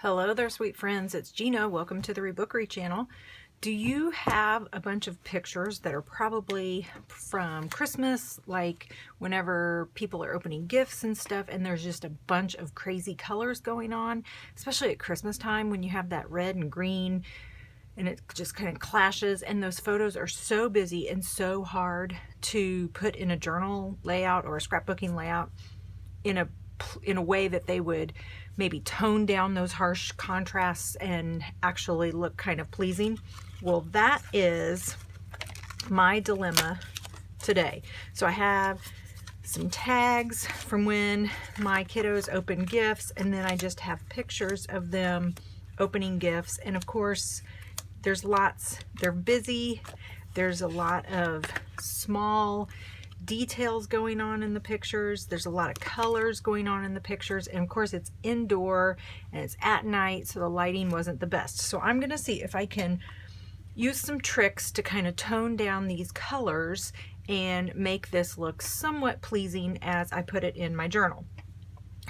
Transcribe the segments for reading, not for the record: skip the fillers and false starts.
Hello there, sweet friends. It's Gina. Welcome to the Rebookery channel. Do you have a bunch of pictures that are probably from Christmas, like whenever people are opening gifts and stuff, and there's just a bunch of crazy colors going on, especially at Christmas time when you have that red and green and it just kind of clashes, and those photos are so busy and so hard to put in a journal layout or a scrapbooking layout in a way that they would maybe tone down those harsh contrasts and actually look kind of pleasing. Well, that is my dilemma today. So I have some tags from when my kiddos open gifts, and then I just have pictures of them opening gifts. And of course, there's lots, they're busy. There's a lot of small details going on in the pictures. There's a lot of colors going on in the pictures, and of course it's indoor and it's at night, so the lighting wasn't the best. So I'm gonna see if I can use some tricks to kind of tone down these colors and make this look somewhat pleasing as I put it in my journal.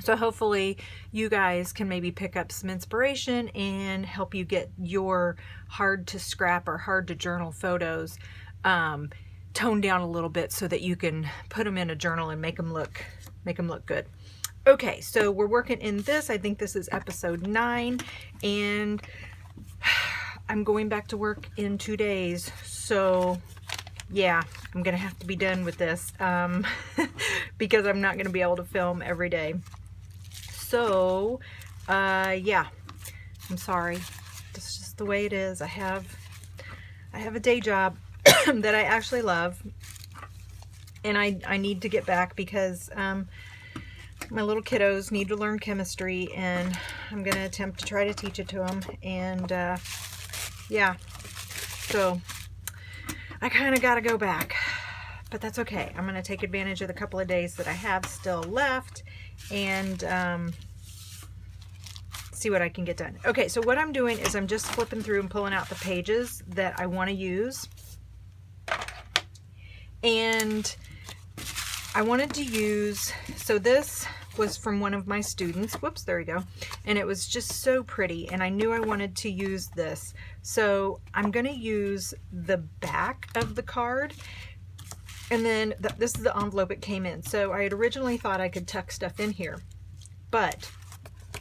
So hopefully you guys can maybe pick up some inspiration and help you get your hard to scrap or hard to journal photos toned down a little bit so that you can put them in a journal and make them look good. Okay, so we're working in this. I think this is episode 9, and I'm going back to work in 2 days. So yeah, I'm gonna have to be done with this because I'm not gonna be able to film every day. So yeah, I'm sorry. This is just the way it is. I have a day job that I actually love, and I need to get back because my little kiddos need to learn chemistry, and I'm going to attempt to try to teach it to them. And yeah, so I kind of got to go back, but that's okay. I'm going to take advantage of the couple of days that I have still left and see what I can get done. Okay, so what I'm doing is I'm just flipping through and pulling out the pages that I want to use. And I wanted to use, so this was from one of my students. Whoops, there we go. And it was just so pretty, and I knew I wanted to use this. So I'm going to use the back of the card, and then this is the envelope it came in. So I had originally thought I could tuck stuff in here, but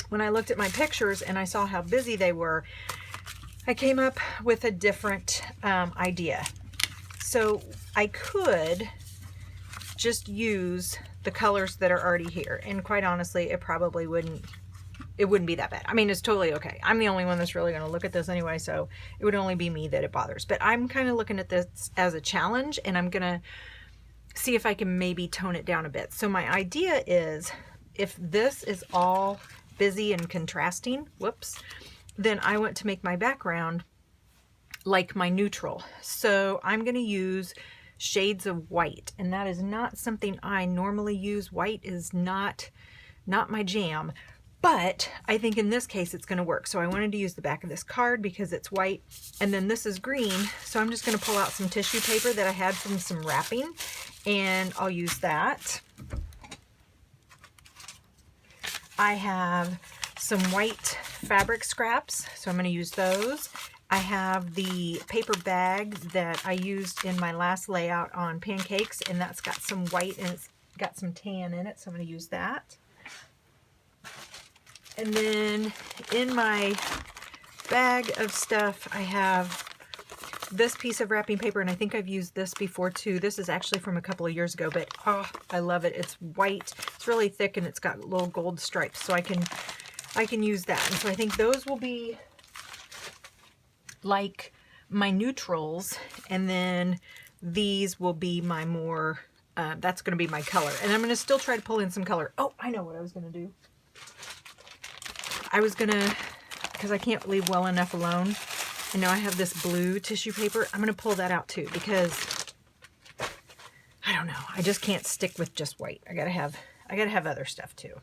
when I looked at my pictures and I saw how busy they were, I came up with a different idea. So I could just use the colors that are already here, and quite honestly, it probably wouldn't be that bad. I mean, it's totally okay. I'm the only one that's really going to look at this anyway, so it would only be me that it bothers. But I'm kind of looking at this as a challenge, and I'm going to see if I can maybe tone it down a bit. So my idea is, if this is all busy and contrasting, whoops, then I want to make my background like my neutral. So I'm going to use shades of white, and that is not something I normally use. White is not my jam, but I think in this case it's going to work. So I wanted to use the back of this card because it's white, and then this is green, so I'm just going to pull out some tissue paper that I had from some wrapping, and I'll use that. I have some white fabric scraps, so I'm going to use those. I have the paper bag that I used in my last layout on Pancakes, and that's got some white and it's got some tan in it, so I'm going to use that. And then in my bag of stuff, I have this piece of wrapping paper, and I think I've used this before too. This is actually from a couple of years ago, but oh, I love it. It's white, it's really thick, and it's got little gold stripes, so I can use that. And so I think those will be like my neutrals, and then these will be my more, that's going to be my color. And I'm going to still try to pull in some color. Oh, I know what I was going to do. I was going to, because I can't leave well enough alone, and now I have this blue tissue paper, I'm going to pull that out too, because I don't know, I just can't stick with just white. I gotta have other stuff too.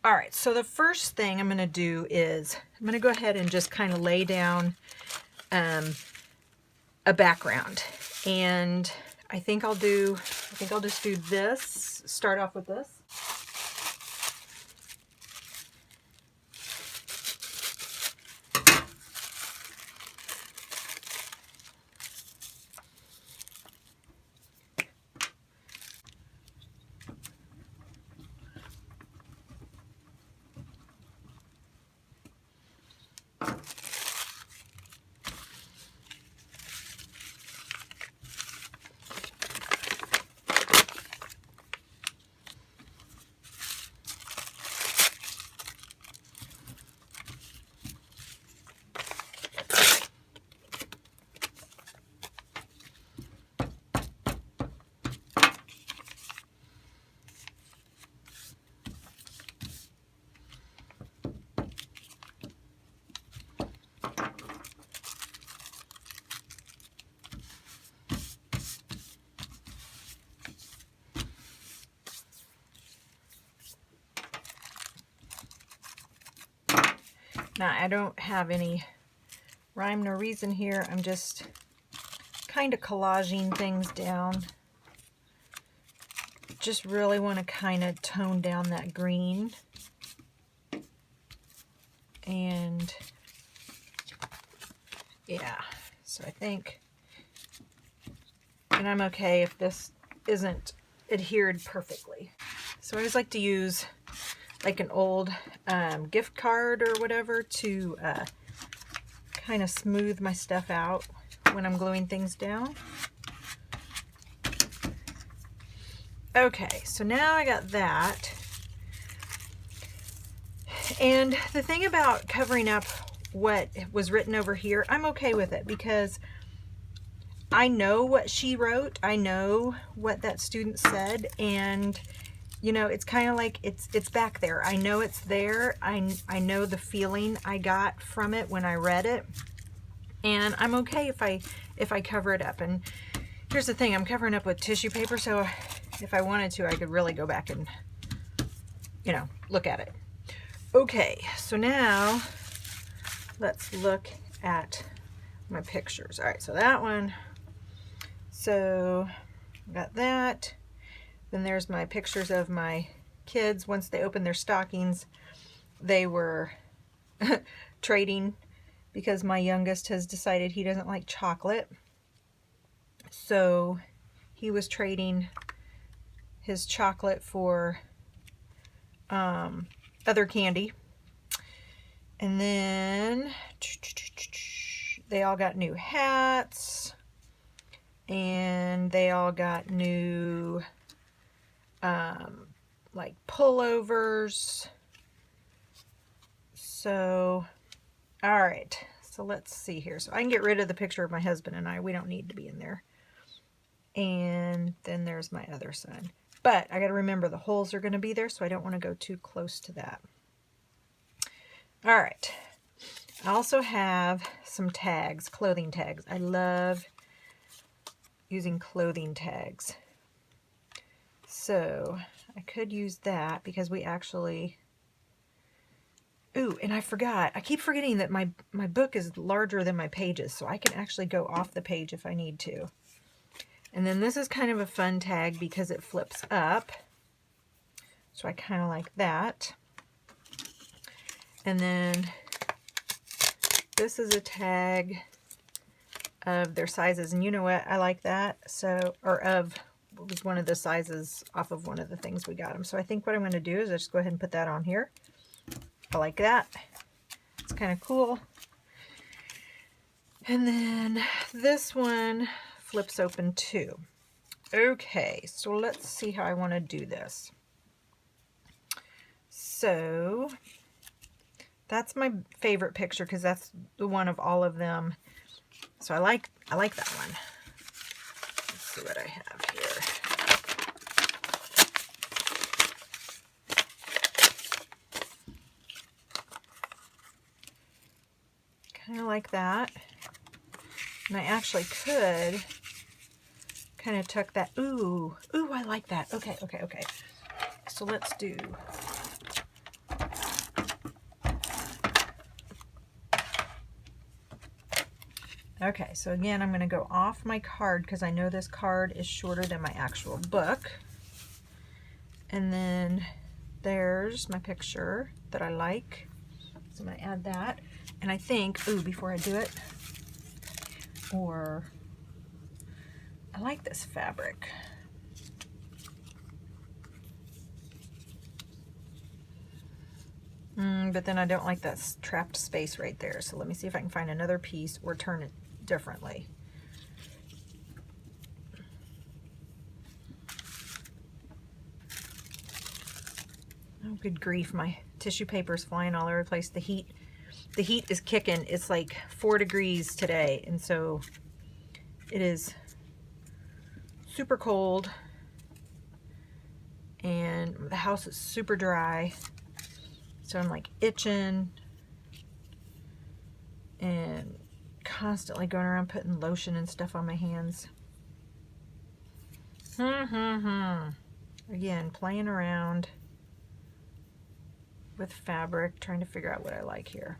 All right, so the first thing I'm going to do is I'm going to go ahead and just kind of lay down a background, and I think I'll just do this. Start off with this. Now, I don't have any rhyme nor reason here. I'm just kind of collaging things down. Just really want to kind of tone down that green. And yeah, so I think, and I'm okay if this isn't adhered perfectly. So I always like to use like an old gift card or whatever to kind of smooth my stuff out when I'm gluing things down. Okay, so now I got that. And the thing about covering up what was written over here, I'm okay with it because I know what she wrote. I know what that student said, and you know, it's kind of like it's back there. I know it's there. I know the feeling I got from it when I read it, and I'm okay if I cover it up. And here's the thing, I'm covering up with tissue paper, so if I wanted to, I could really go back and, you know, look at it. Okay, so now let's look at my pictures. All right, so that one. So got that. Then there's my pictures of my kids. Once they opened their stockings, they were trading because my youngest has decided he doesn't like chocolate. So he was trading his chocolate for other candy. And then they all got new hats, and they all got new like pullovers. So all right, so let's see here. So I can get rid of the picture of my husband and I. We don't need to be in there. And then there's my other son. But I got to remember the holes are going to be there, so I don't want to go too close to that. All right. I also have some tags, clothing tags. I love using clothing tags. So I could use that because we actually... Ooh, and I forgot. I keep forgetting that my book is larger than my pages, so I can actually go off the page if I need to. And then this is kind of a fun tag because it flips up. So I kind of like that. And then this is a tag of their sizes. And you know what? I like that. So, or of, it was one of the sizes off of one of the things we got them. So I think what I'm going to do is just go ahead and put that on here. I like that. It's kind of cool. And then this one flips open too. Okay, so let's see how I want to do this. So that's my favorite picture because that's the one of all of them. So I like that one. Let's see what I have here. Kind of like that. And I actually could kind of tuck that. Ooh, I like that. Okay. So let's do. Okay, so again, I'm going to go off my card because I know this card is shorter than my actual book. And then there's my picture that I like. So I'm going to add that. And I think, before I do it, or I like this fabric. But then I don't like that trapped space right there. So let me see if I can find another piece or turn it differently. Oh, good grief. My tissue paper is flying all over the place. The heat is kicking. It's like 4 degrees today. And so it is super cold. And the house is super dry. So I'm like itching and constantly going around putting lotion and stuff on my hands. Again, playing around with fabric, trying to figure out what I like here.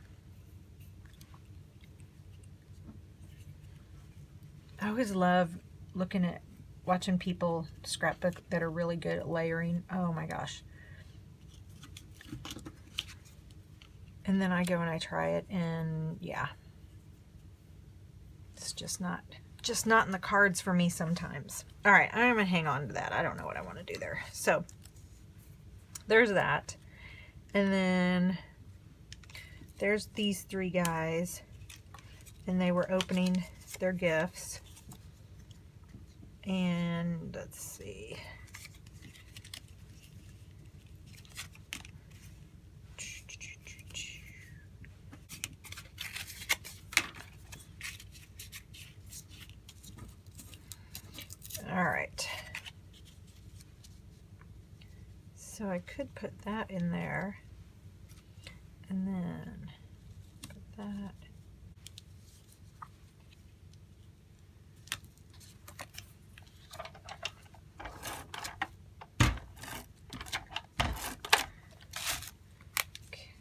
always love watching people scrapbook that are really good at layering. Oh my gosh. And then I go and I try it, and yeah, it's just not in the cards for me sometimes. All right, I'm gonna hang on to that. I don't know what I want to do there. So there's that. And then there's these three guys, and they were opening their gifts. And let's see. All right. So I could put that in there, and then put that.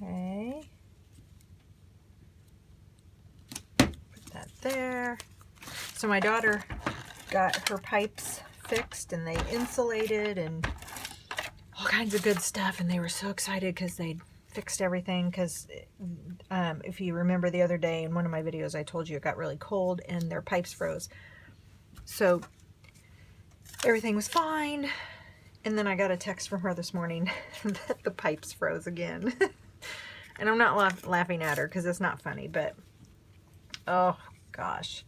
Okay. Put that there. So my daughter got her pipes fixed, and they insulated and all kinds of good stuff, and they were so excited because they fixed everything. Because if you remember the other day in one of my videos, I told you it got really cold and their pipes froze. So everything was fine, and then I got a text from her this morning that the pipes froze again. And I'm not laughing at her because it's not funny, but oh gosh.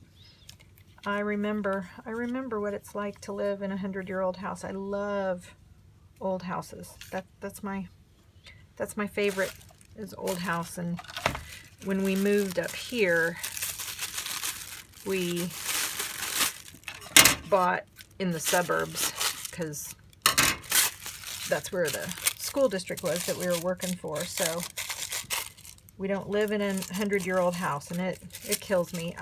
I remember what it's like to live in a 100-year-old house. I love old houses. That's my favorite, is old house. And when we moved up here, we bought in the suburbs because that's where the school district was that we were working for. So we don't live in a 100-year-old house, and it kills me.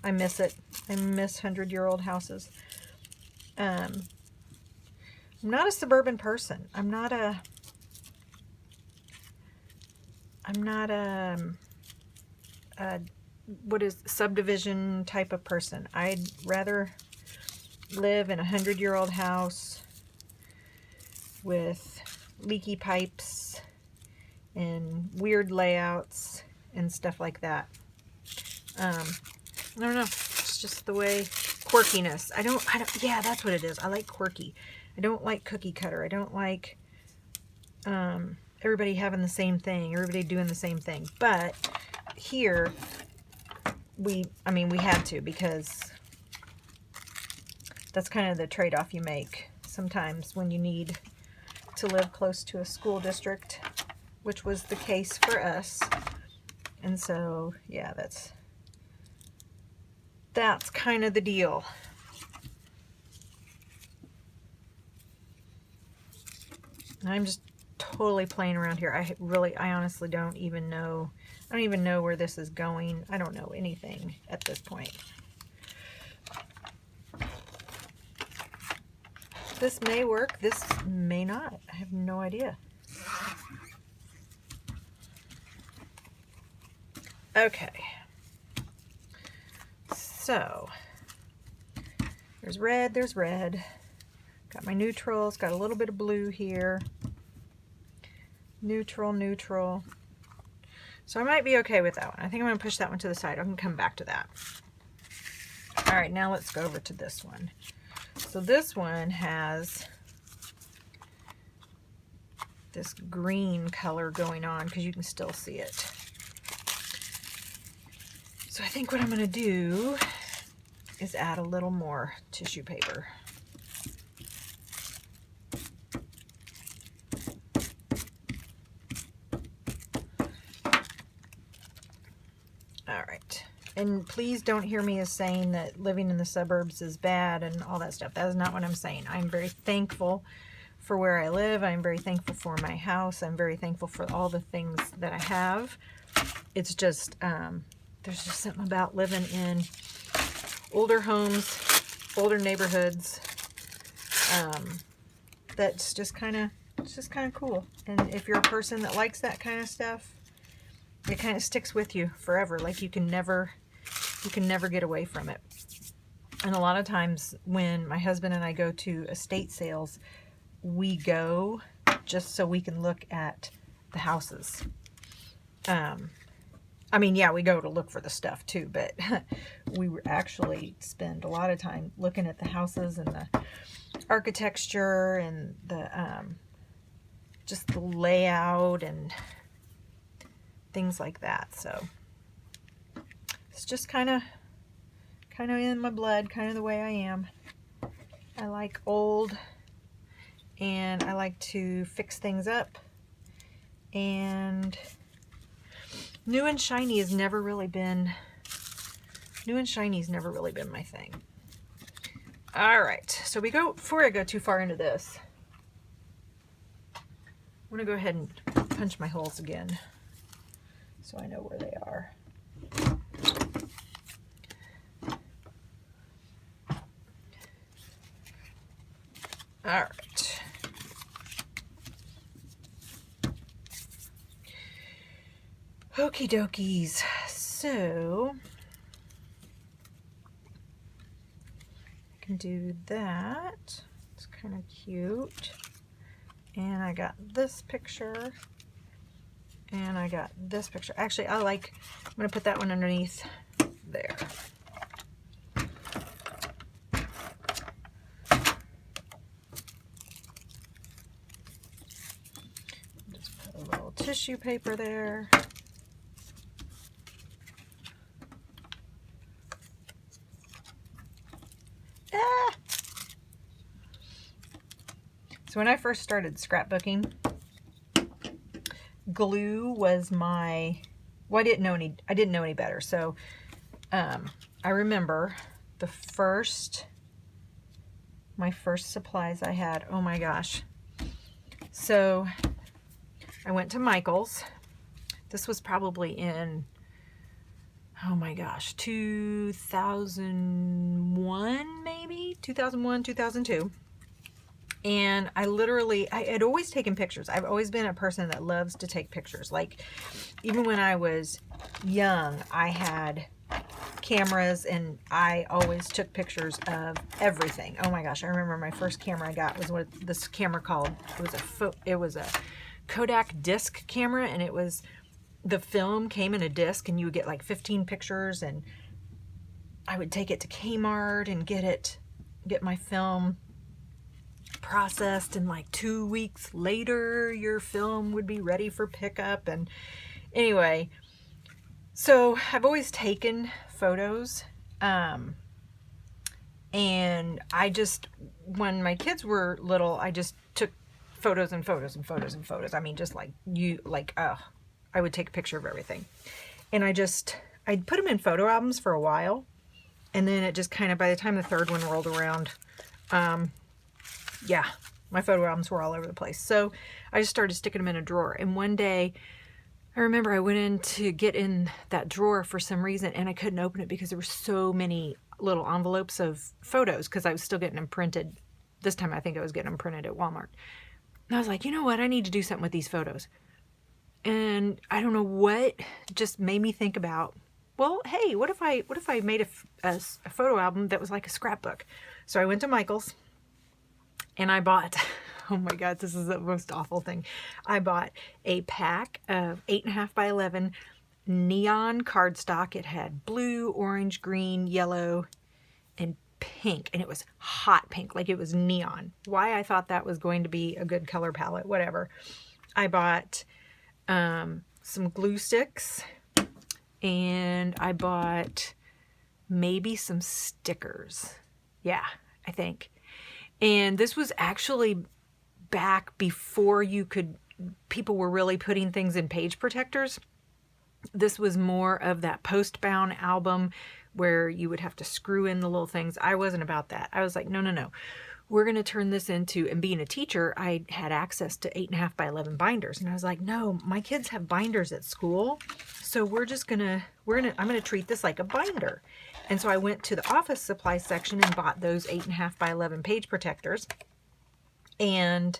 I miss it. I miss 100-year-old houses. I'm not a suburban person. I'm not a what is subdivision type of person. I'd rather live in a 100-year-old house with leaky pipes and weird layouts and stuff like that. I don't know. It's just the way, quirkiness. I don't, yeah, that's what it is. I like quirky. I don't like cookie cutter. I don't like everybody having the same thing, everybody doing the same thing. But here, we had to, because that's kind of the trade-off you make sometimes when you need to live close to a school district, which was the case for us. And so, yeah, that's kind of the deal. I'm just totally playing around here. I honestly don't even know. I don't even know where this is going. I don't know anything at this point. This may work. This may not. I have no idea. Okay. So, there's red, there's red. Got my neutrals, got a little bit of blue here. Neutral, neutral. So I might be okay with that one. I think I'm going to push that one to the side. I can come back to that. All right, now let's go over to this one. So this one has this green color going on because you can still see it. So I think what I'm going to do is add a little more tissue paper. All right. And please don't hear me as saying that living in the suburbs is bad and all that stuff. That is not what I'm saying. I'm very thankful for where I live. I'm very thankful for my house. I'm very thankful for all the things that I have. It's just, there's just something about living in older homes, older neighborhoods, that's just kind of cool. And if you're a person that likes that kind of stuff, it kind of sticks with you forever. Like you can never get away from it. And a lot of times when my husband and I go to estate sales, we go just so we can look at the houses. I mean, yeah, we go to look for the stuff too, but we actually spend a lot of time looking at the houses and the architecture and the just the layout and things like that. So it's just kind of in my blood, kind of the way I am. I like old, and I like to fix things up, and new and shiny has never really been my thing. All right, so before I go too far into this, I'm gonna go ahead and punch my holes again so I know where they are. All right. Okie dokies. So I can do that. It's kind of cute. And I got this picture. And I got this picture. Actually, I'm going to put that one underneath there. Just put a little tissue paper there. So when I first started scrapbooking, glue was my, well, I didn't know any better. So I remember my first supplies I had, oh my gosh. So I went to Michael's. This was probably in, oh my gosh, 2001 maybe? 2001, 2002. And I had always taken pictures. I've always been a person that loves to take pictures. Like, even when I was young, I had cameras and I always took pictures of everything. Oh my gosh, I remember my first camera I got was what this camera called. It was a Kodak disc camera, and the film came in a disc, and you would get like 15 pictures, and I would take it to Kmart and get my film processed, and like 2 weeks later your film would be ready for pickup. And anyway, so I've always taken photos, and when my kids were little, I just took photos and photos and photos and photos. I mean, just I would take a picture of everything, and I'd put them in photo albums for a while, and then it just kind of, by the time the third one rolled around, yeah, my photo albums were all over the place. So I just started sticking them in a drawer. And one day, I remember I went in to get in that drawer for some reason, and I couldn't open it because there were so many little envelopes of photos, because I was still getting them printed. This time I think I was getting them printed at Walmart. And I was like, you know what? I need to do something with these photos. And I don't know what just made me think about, well, hey, what if I made a photo album that was like a scrapbook? So I went to Michael's. And I bought, oh my God, this is the most awful thing. I bought a pack of 8.5 by 11 neon cardstock. It had blue, orange, green, yellow, and pink. And it was hot pink, like it was neon. Why I thought that was going to be a good color palette, whatever. I bought some glue sticks, and I bought maybe some stickers. Yeah, I think. And this was actually back before people were really putting things in page protectors. This was more of that post-bound album where you would have to screw in the little things. I wasn't about that. I was like, no. We're going to turn this into, and being a teacher, I had access to 8.5 by 11 binders. And I was like, no, my kids have binders at school. So I'm going to treat this like a binder. And so I went to the office supply section and bought those 8.5 by 11 page protectors. And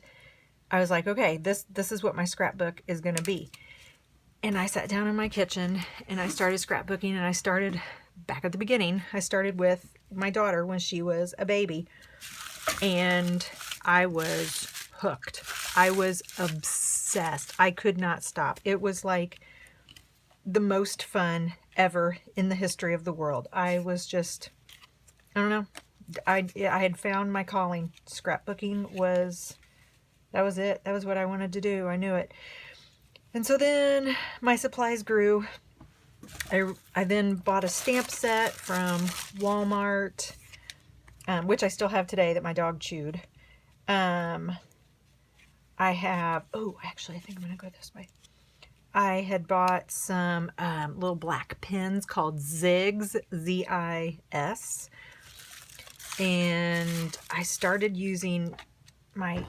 I was like, okay, this is what my scrapbook is going to be. And I sat down in my kitchen and I started scrapbooking, and I started back at the beginning, I started with my daughter when she was a baby, and I was hooked. I was obsessed. I could not stop. It was like the most fun ever in the history of the world. I was just, I don't know. I had found my calling. Scrapbooking was, that was it. That was what I wanted to do. I knew it. And so then my supplies grew. I then bought a stamp set from Walmart, which I still have today that my dog chewed. I have, oh, actually, I think I'm going to go this way. I had bought some little black pens called Zigs, Z-I-S. And I started using my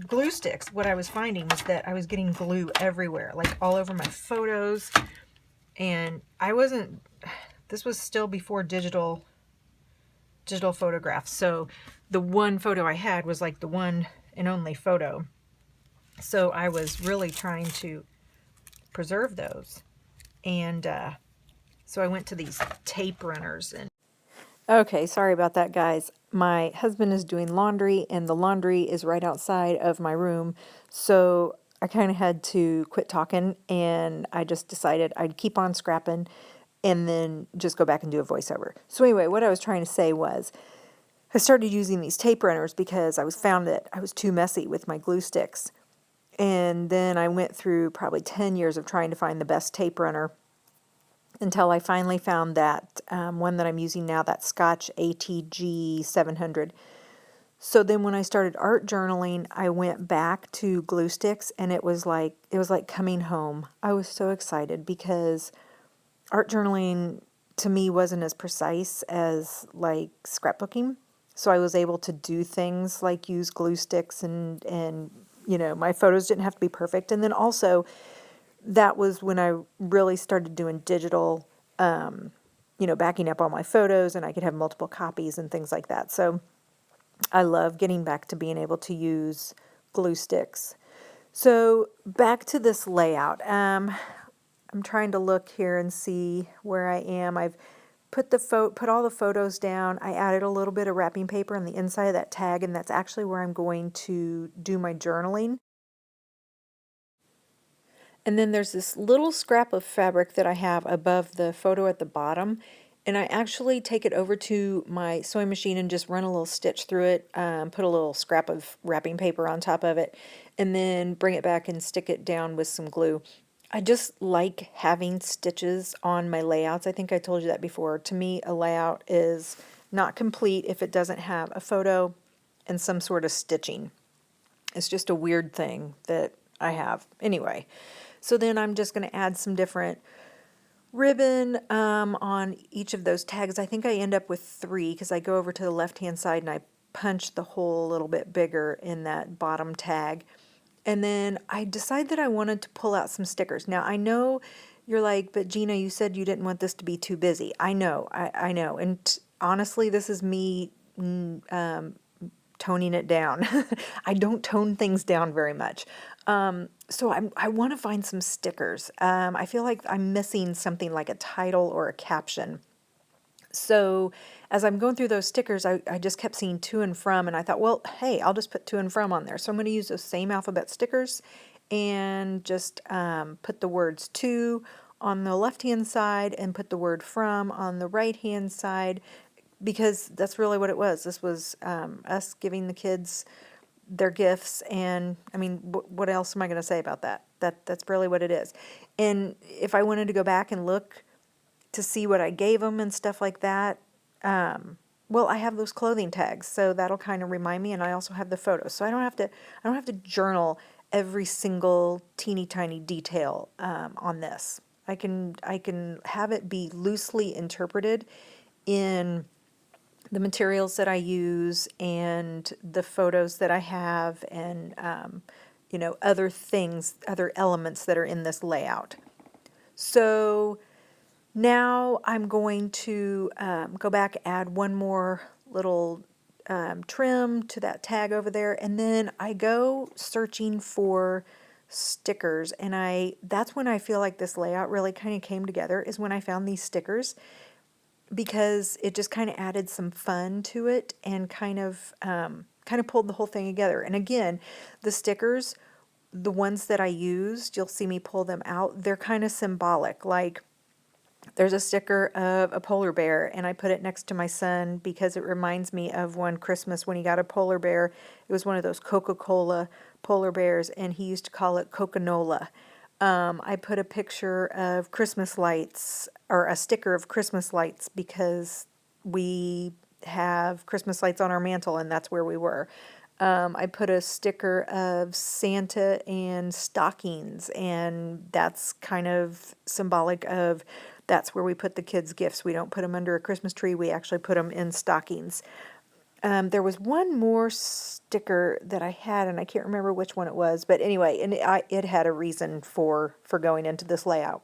glue sticks. What I was finding was that I was getting glue everywhere, like all over my photos. And I wasn't, this was still before digital photographs. So the one photo I had was like the one and only photo. So I was really trying to preserve those. And so I went to these tape runners. And okay, sorry about that, guys. My husband is doing laundry, and the laundry is right outside of my room. So I kind of had to quit talking, and I just decided I'd keep on scrapping and then just go back and do a voiceover. So anyway, what I was trying to say was I started using these tape runners because I found that I was too messy with my glue sticks. And then I went through probably 10 years of trying to find the best tape runner until I finally found that one that I'm using now, that Scotch ATG 700. So then when I started art journaling, I went back to glue sticks, and it was like coming home. I was so excited because art journaling to me wasn't as precise as like scrapbooking. So I was able to do things like use glue sticks, and you know, my photos didn't have to be perfect. And then also that was when I really started doing digital, you know, backing up all my photos, and I could have multiple copies and things like that. So I love getting back to being able to use glue sticks. So back to this layout. I'm trying to look here and see where I am. I've put all the photos down. I added a little bit of wrapping paper on the inside of that tag, and that's actually where I'm going to do my journaling. And then there's this little scrap of fabric that I have above the photo at the bottom. And I actually take it over to my sewing machine and just run a little stitch through it, put a little scrap of wrapping paper on top of it, and then bring it back and stick it down with some glue. I just like having stitches on my layouts. I think I told you that before. To me, a layout is not complete if it doesn't have a photo and some sort of stitching. It's just a weird thing that I have. Anyway, so then I'm just going to add some different ribbon on each of those tags. I think I end up with 3 because I go over to the left-hand side and I punch the hole a little bit bigger in that bottom tag. And then I decide that I wanted to pull out some stickers. Now, I know you're like, but Gina, you said you didn't want this to be too busy. I know, I know. And honestly, this is me toning it down. I don't tone things down very much. So I want to find some stickers. I feel like I'm missing something like a title or a caption. So as I'm going through those stickers, I just kept seeing to and from, and I thought, well, hey, I'll just put to and from on there. So I'm going to use those same alphabet stickers and just put the words to on the left-hand side and put the word from on the right-hand side, because that's really what it was. This was us giving the kids their gifts, and I mean, what else am I going to say about that? That's really what it is. And if I wanted to go back and look to see what I gave them and stuff like that, well, I have those clothing tags, so that'll kind of remind me, and I also have the photos, so I don't have to journal every single teeny tiny detail on this. I can have it be loosely interpreted in the materials that I use and the photos that I have, and you know, other things, other elements that are in this layout. So now I'm going to go back, add one more little trim to that tag over there, and then I go searching for stickers, and that's when I feel like this layout really kind of came together, is when I found these stickers. because it just kind of added some fun to it and kind of pulled the whole thing together. And again, the stickers, the ones that I used, you'll see me pull them out, they're kind of symbolic. Like there's a sticker of a polar bear, and I put it next to my son because it reminds me of one Christmas when he got a polar bear. It was one of those Coca-Cola polar bears, and he used to call it Coca-Nola. I put a picture of Christmas lights, or a sticker of Christmas lights, because we have Christmas lights on our mantle, and that's where we were. I put a sticker of Santa and stockings, and that's kind of symbolic of that's where we put the kids' gifts. We don't put them under a Christmas tree. We actually put them in stockings. There was one more sticker that I had, and I can't remember which one it was. But anyway, and it had a reason for going into this layout.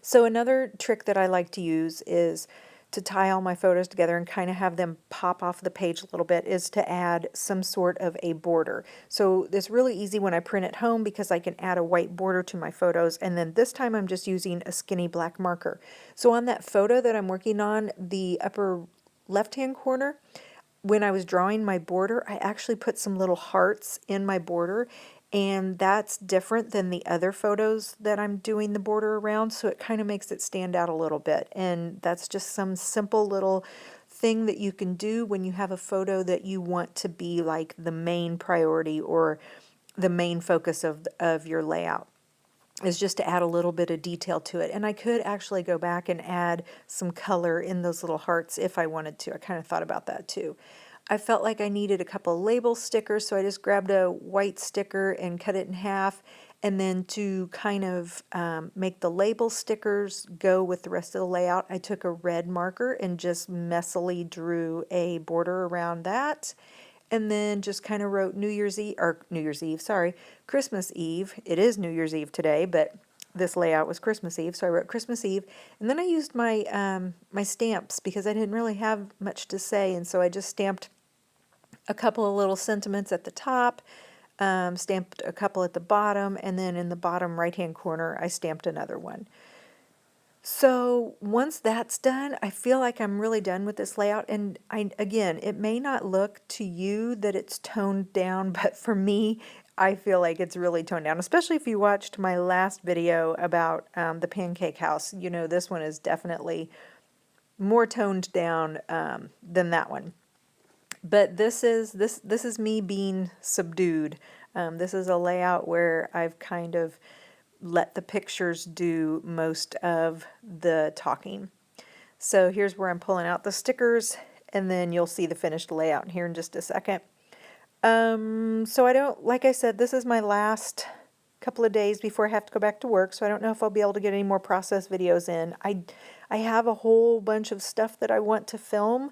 So another trick that I like to use is to tie all my photos together and kind of have them pop off the page a little bit, is to add some sort of a border. So it's really easy when I print at home because I can add a white border to my photos, and then this time I'm just using a skinny black marker. So on that photo that I'm working on, the upper left-hand corner, when I was drawing my border, I actually put some little hearts in my border, and that's different than the other photos that I'm doing the border around, so it kind of makes it stand out a little bit. And that's just some simple little thing that you can do when you have a photo that you want to be like the main priority or the main focus of your layout, is just to add a little bit of detail to it. And I could actually go back and add some color in those little hearts if I wanted to. I kind of thought about that too. I felt like I needed a couple label stickers, so I just grabbed a white sticker and cut it in half. And then to kind of make the label stickers go with the rest of the layout, I took a red marker and just messily drew a border around that. And then just kind of wrote Christmas Eve. It is New Year's Eve today, but this layout was Christmas Eve, so I wrote Christmas Eve. And then I used my my stamps because I didn't really have much to say, and so I just stamped a couple of little sentiments at the top, stamped a couple at the bottom, and then in the bottom right-hand corner, I stamped another one. So once that's done, I feel like I'm really done with this layout. And again, it may not look to you that it's toned down, but for me, I feel like it's really toned down, especially if you watched my last video about the pancake house. You know, this one is definitely more toned down than that one. But this is me being subdued. This is a layout where I've kind of let the pictures do most of the talking. So here's where I'm pulling out the stickers, and then you'll see the finished layout here in just a second. So I don't, like I said, this is my last couple of days before I have to go back to work, so I don't know if I'll be able to get any more process videos in. I have a whole bunch of stuff that I want to film,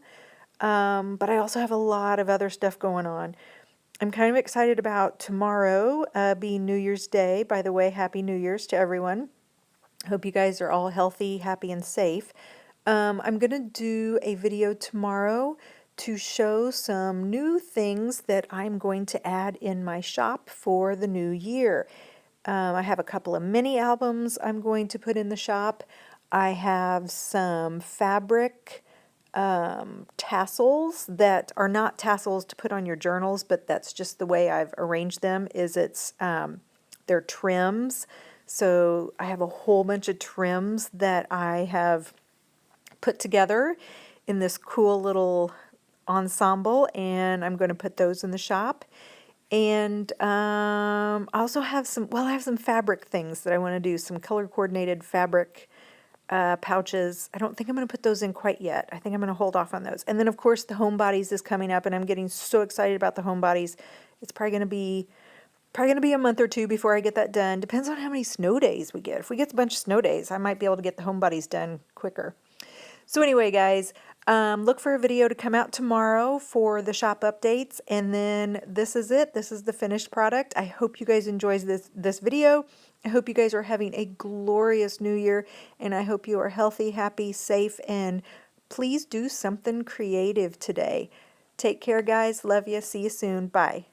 but I also have a lot of other stuff going on. I'm kind of excited about tomorrow being New Year's Day. By the way, Happy New Year's to everyone. Hope you guys are all healthy, happy, and safe. I'm going to do a video tomorrow to show some new things that I'm going to add in my shop for the new year. I have a couple of mini albums I'm going to put in the shop. I have some fabric tassels that are not tassels to put on your journals, but that's just the way I've arranged them, is they're trims. So I have a whole bunch of trims that I have put together in this cool little ensemble, and I'm going to put those in the shop. And I also have I have some fabric things that I want to do, some color coordinated fabric pouches. I don't think I'm going to put those in quite yet. I think I'm going to hold off on those. And then, of course, the homebodies is coming up, and I'm getting so excited about the homebodies. It's probably going to be a month or two before I get that done. Depends on how many snow days we get. If we get a bunch of snow days, I might be able to get the homebodies done quicker. So anyway, guys, look for a video to come out tomorrow for the shop updates, and then this is it. This is the finished product. I hope you guys enjoyed this video. I hope you guys are having a glorious new year, and I hope you are healthy, happy, safe, and please do something creative today. Take care, guys. Love you. See you soon. Bye.